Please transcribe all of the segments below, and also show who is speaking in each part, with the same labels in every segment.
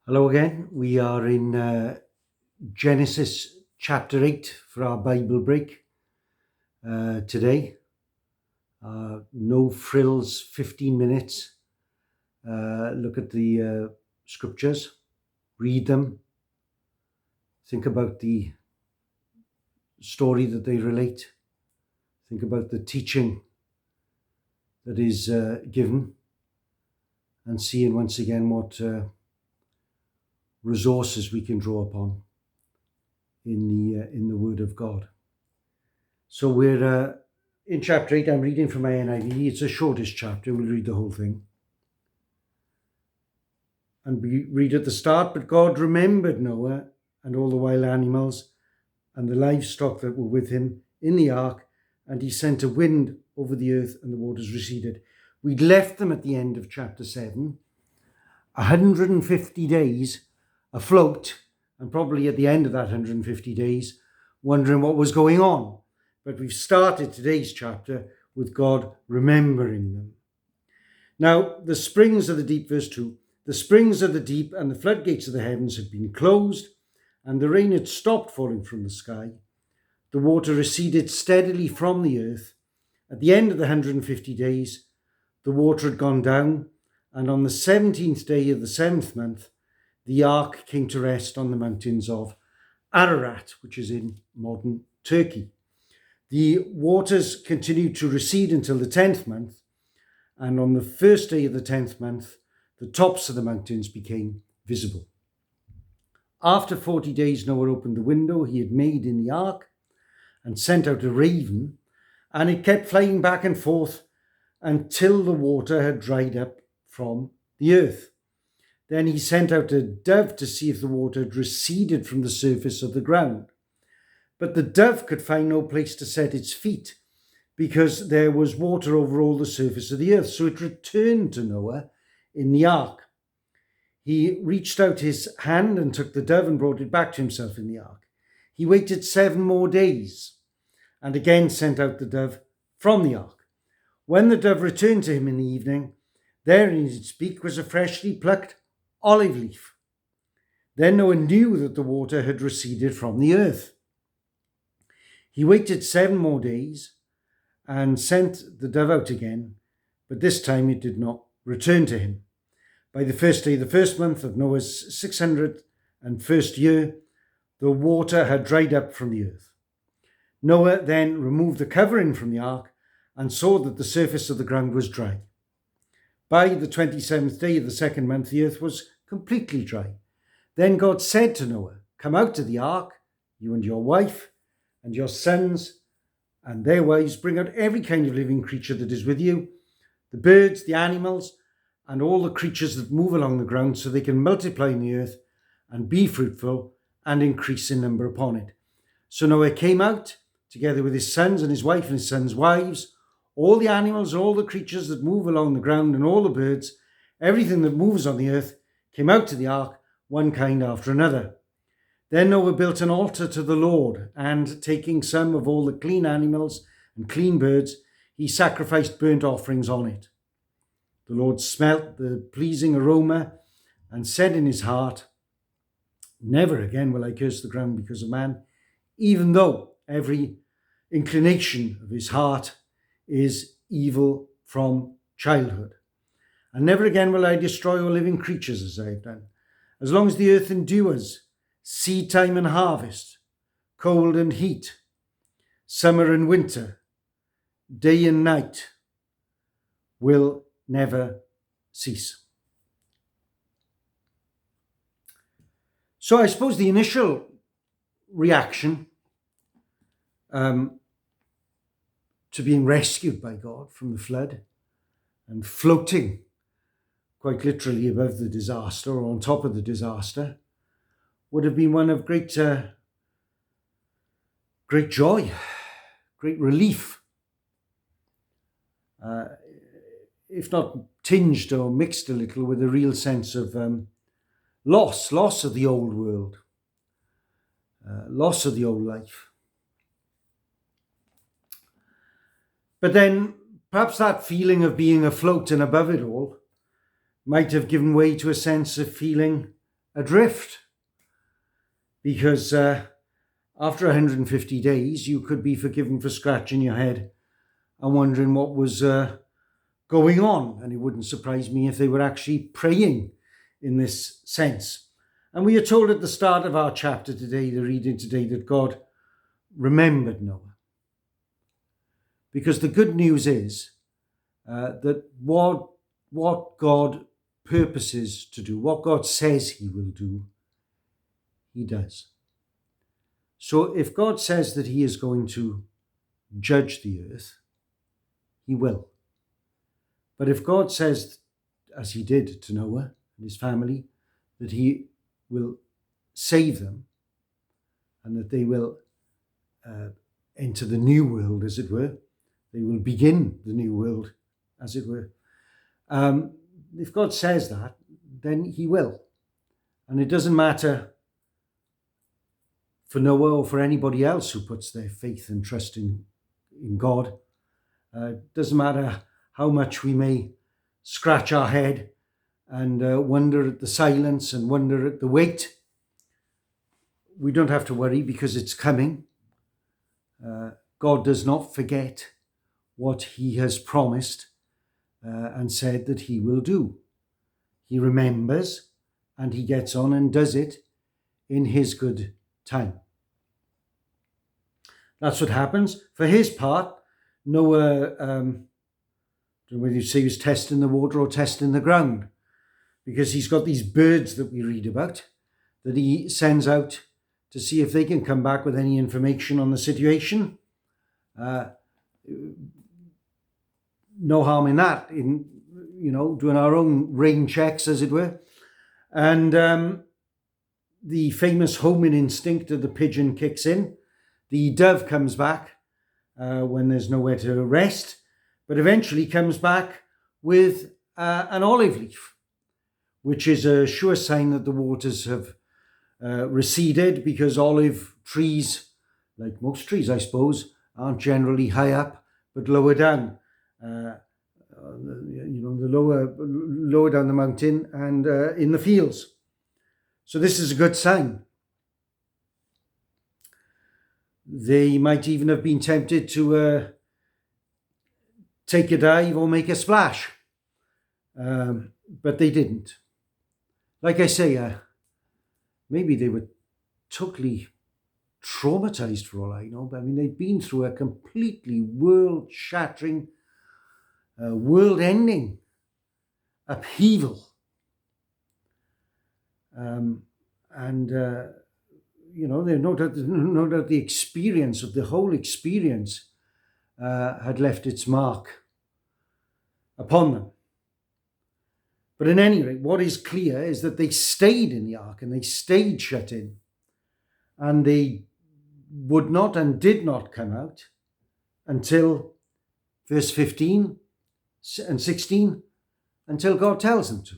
Speaker 1: Hello again. We are in Genesis chapter 8 for our Bible break today. No frills, 15 minutes. Look at the scriptures, read them, think about the story that they relate, think about the teaching that is given, and seeing once again what resources we can draw upon in the Word of God. So we're in chapter 8. I'm reading from my NIV. It's the shortest chapter. We'll read the whole thing. And we read at the start, "But God remembered Noah and all the wild animals and the livestock that were with him in the ark, and he sent a wind over the earth and the waters receded." We'd left them at the end of chapter 7, 150 days afloat, and probably at the end of that 150 days, wondering what was going on. But we've started today's chapter with God remembering them. Now, the springs of the deep, verse 2, the springs of the deep and the floodgates of the heavens had been closed, and the rain had stopped falling from the sky. The water receded steadily from the earth. At the end of the 150 days, the water had gone down, and on the 17th day of the 7th month, the ark came to rest on the mountains of Ararat, which is in modern Turkey. The waters continued to recede until the 10th month, and on the first day of the 10th month, the tops of the mountains became visible. After 40 days, Noah opened the window he had made in the ark and sent out a raven, and it kept flying back and forth until the water had dried up from the earth. Then he sent out a dove to see if the water had receded from the surface of the ground. But the dove could find no place to set its feet because there was water over all the surface of the earth. So it returned to Noah in the ark. He reached out his hand and took the dove and brought it back to himself in the ark. He waited 7 more days and again sent out the dove from the ark. When the dove returned to him in the evening, there in its beak was a freshly plucked olive leaf. Then Noah knew that the water had receded from the earth. He waited 7 more days and sent the dove out again, but this time it did not return to him. By the first day of the first month of Noah's 601st year, the water had dried up from the earth. Noah then removed the covering from the ark and saw that the surface of the ground was dry. By the 27th day of the second month, the earth was completely dry. Then God said to Noah, "Come out to the ark, you and your wife, and your sons and their wives. Bring out every kind of living creature that is with you, the birds, the animals, and all the creatures that move along the ground, so they can multiply in the earth and be fruitful and increase in number upon it." So Noah came out together with his sons and his wife and his sons' wives, all the animals, all the creatures that move along the ground, and all the birds, everything that moves on the earth, came out to the ark, one kind after another. Then Noah built an altar to the Lord, and taking some of all the clean animals and clean birds, he sacrificed burnt offerings on it. The Lord smelt the pleasing aroma and said in his heart, "Never again will I curse the ground because of man, even though every inclination of his heart is evil from childhood. And never again will I destroy all living creatures as I have done. As long as the earth endures, seed time and harvest, cold and heat, summer and winter, day and night will never cease." So I suppose the initial reaction to being rescued by God from the flood and floating quite literally above the disaster or on top of the disaster would have been one of great joy, great relief, if not tinged or mixed a little with a real sense of loss of the old world, loss of the old life. But then perhaps that feeling of being afloat and above it all might have given way to a sense of feeling adrift, because after 150 days, you could be forgiven for scratching your head and wondering what was going on. And it wouldn't surprise me if they were actually praying in this sense. And we are told at the start of our chapter today, the reading today, that God remembered Noah. Because the good news is that what God purposes to do, what God says he will do, he does. So if God says that he is going to judge the earth, he will. But if God says, as he did to Noah and his family, that he will save them and that they will enter the new world, as it were, they will begin the new world, as it were. If God says that, then he will. And it doesn't matter for Noah or for anybody else who puts their faith and trust in God. It doesn't matter how much we may scratch our head and wonder at the silence and wonder at the weight. We don't have to worry because it's coming. God does not forget what he has promised and said that he will do. He remembers and he gets on and does it in his good time. That's what happens. For his part, Noah, I don't know whether you say he was testing the water or testing the ground, because he's got these birds that we read about that he sends out to see if they can come back with any information on the situation. No harm in that, in doing our own rain checks, as it were. And the famous homing instinct of the pigeon kicks in. The dove comes back when there's nowhere to rest, but eventually comes back with an olive leaf, which is a sure sign that the waters have receded, because olive trees, like most trees, I suppose, aren't generally high up, but lower down. The lower down the mountain and in the fields. So this is a good sign. They might even have been tempted to take a dive or make a splash, but they didn't. Like I say, maybe they were totally traumatized for all I know. But I mean, they'd been through a completely world-shattering, world-ending upheaval. They no doubt the experience of the whole experience had left its mark upon them. But in any rate, what is clear is that they stayed in the ark and they stayed shut in, and they would not and did not come out until verse 15 and 16, until God tells them to.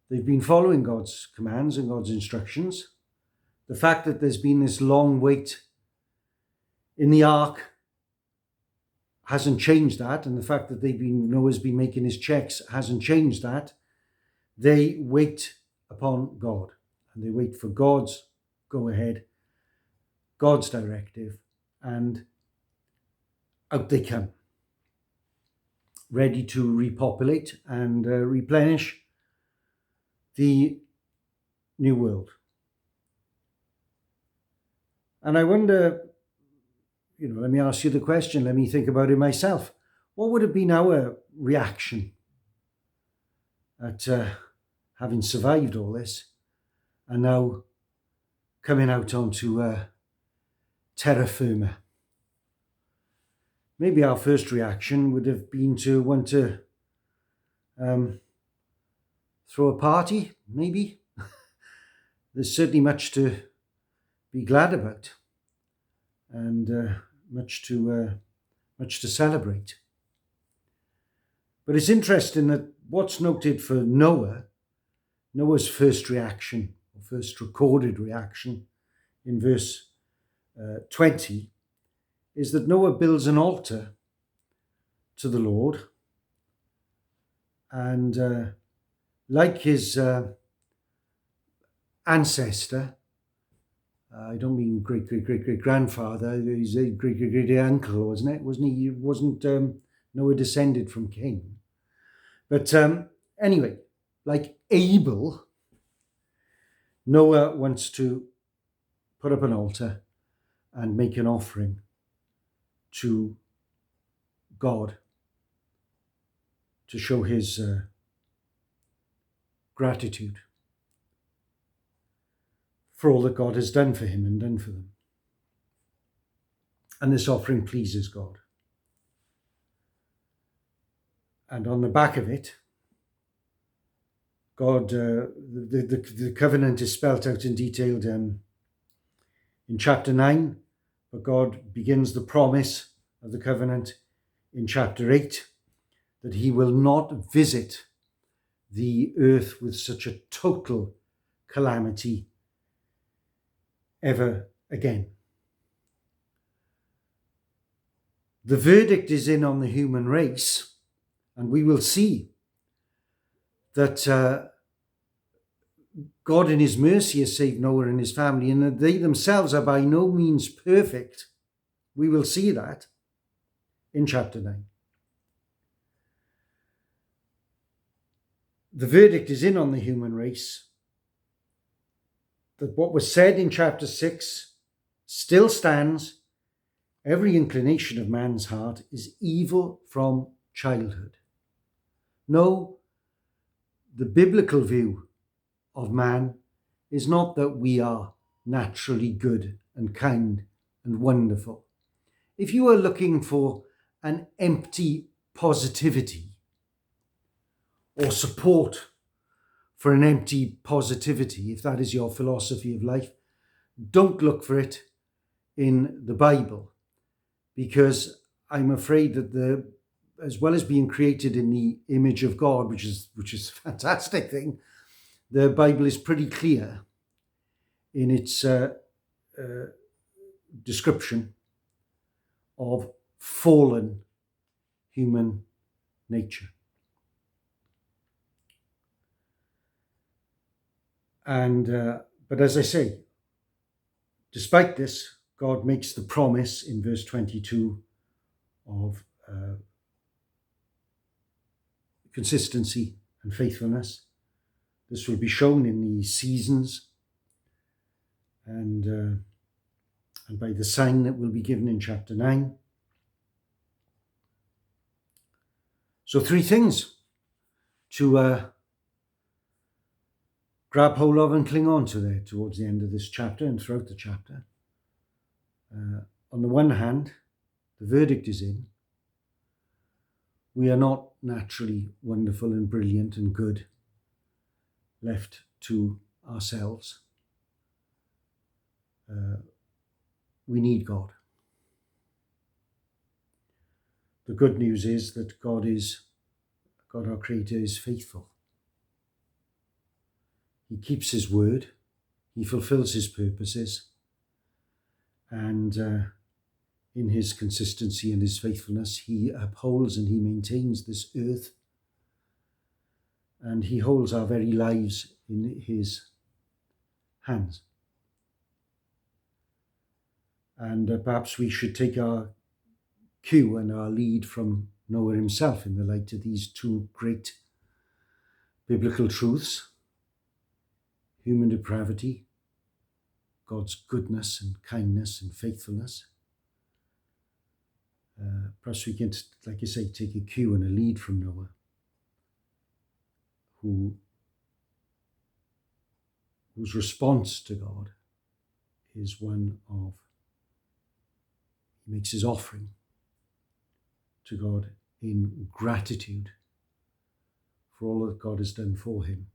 Speaker 1: They've been following God's commands and God's instructions. The fact that there's been this long wait in the ark hasn't changed that, and the fact that Noah's been making his checks hasn't changed that. They wait upon God, and they wait for God's go-ahead, God's directive, and out they come, ready to repopulate and replenish the new world. And I wonder, let me ask you the question, let me think about it myself. What would have been our reaction at having survived all this and now coming out onto terra firma? Maybe our first reaction would have been to want to throw a party, maybe. There's certainly much to be glad about and much to celebrate. But it's interesting that what's noted for Noah's first reaction, or first recorded reaction in verse 20, is that Noah builds an altar to the Lord and like his ancestor, I don't mean great grandfather, he's a great uncle, wasn't it? Wasn't he? Wasn't Noah descended from Cain? But anyway, like Abel, Noah wants to put up an altar and make an offering to God to show his gratitude for all that God has done for him and done for them. And this offering pleases God. And on the back of it, God, the covenant is spelt out in detail in chapter 9, but God begins the promise of the covenant in chapter 8, that he will not visit the earth with such a total calamity ever again. The verdict is in on the human race, and we will see that God in his mercy has saved Noah and his family, and that they themselves are by no means perfect. We will see that in chapter 9. The verdict is in on the human race, that what was said in chapter 6 still stands. Every inclination of man's heart is evil from childhood. No, the biblical view of man is not that we are naturally good and kind and wonderful. If you are looking for an empty positivity or support for an empty positivity, if that is your philosophy of life, don't look for it in the Bible, because I'm afraid that as well as being created in the image of God, which is a fantastic thing, the Bible is pretty clear in its description of fallen human nature. And but as I say, despite this, God makes the promise in verse 22 of consistency and faithfulness. This will be shown in the seasons and by the sign that will be given in chapter 9. So 3 things to grab hold of and cling on to there towards the end of this chapter and throughout the chapter. On the one hand, the verdict is in. We are not naturally wonderful and brilliant and good, left to ourselves. We need God. The good news is that God our Creator is faithful. He keeps his word. He fulfills his purposes. And in his consistency and his faithfulness, he upholds and he maintains this earth. And he holds our very lives in his hands. And perhaps we should take our cue and our lead from Noah himself in the light of these 2 great biblical truths: human depravity, God's goodness and kindness and faithfulness. Perhaps we can, like you say, take a cue and a lead from Noah, whose response to God is one of, he makes his offering to God in gratitude for all that God has done for him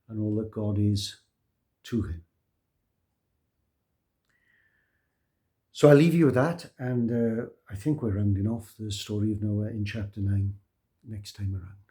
Speaker 1: and all that God is to him. So I'll leave you with that, and I think we're rounding off the story of Noah in chapter 9 next time around.